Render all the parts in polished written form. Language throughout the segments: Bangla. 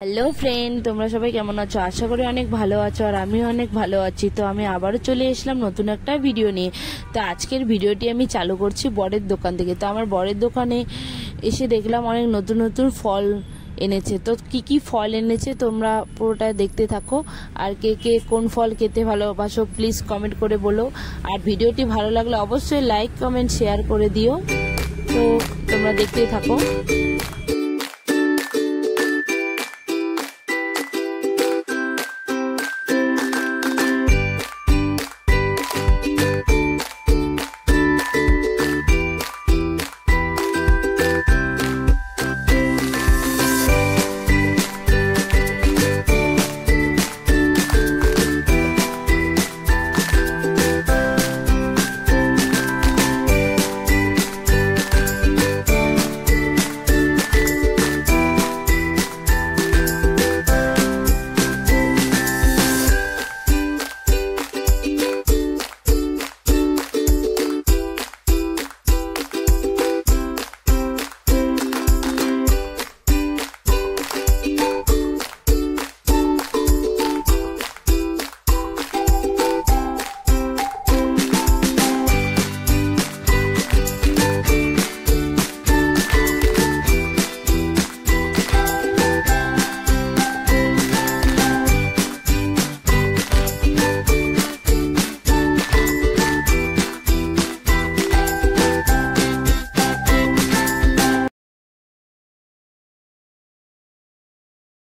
হ্যালো ফ্রেন্ড, তোমরা সবাই কেমন আছো? আশা করি অনেক ভালো আছো আর আমিও অনেক ভালো আছি। তো আমি আবারও চলে এসলাম নতুন একটা ভিডিও নিয়ে। তো আজকের ভিডিওটি আমি চালু করছি বরের দোকান থেকে। তো আমার বরের দোকানে এসে দেখলাম অনেক নতুন নতুন ফল এনেছে। তো কি কি ফল এনেছে তোমরা পুরোটা দেখতে থাকো। আর কে কে কোন ফল খেতে ভালোবাসো প্লিজ কমেন্ট করে বলো। আর ভিডিওটি ভালো লাগলে অবশ্যই লাইক কমেন্ট শেয়ার করে দিও। তো তোমরা দেখতেই থাকো।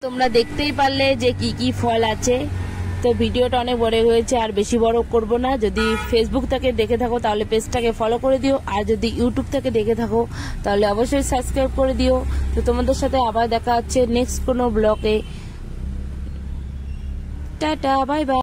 তোমরা দেখতেই পারলে যে কি কি ফল আছে। তো ভিডিওটা অনেক বড় হয়েছে, আর বেশি বড় করব না। যদি ফেসবুক থেকে দেখে থাকো তাহলে পেজটাকে ফলো করে দিও, আর যদি ইউটিউব থেকে দেখে থাকো তাহলে অবশ্যই সাবস্ক্রাইব করে দিও। তো তোমাদের সাথে আবার দেখা হচ্ছে নেক্সট কোনো ব্লগে। Tata, bye bye.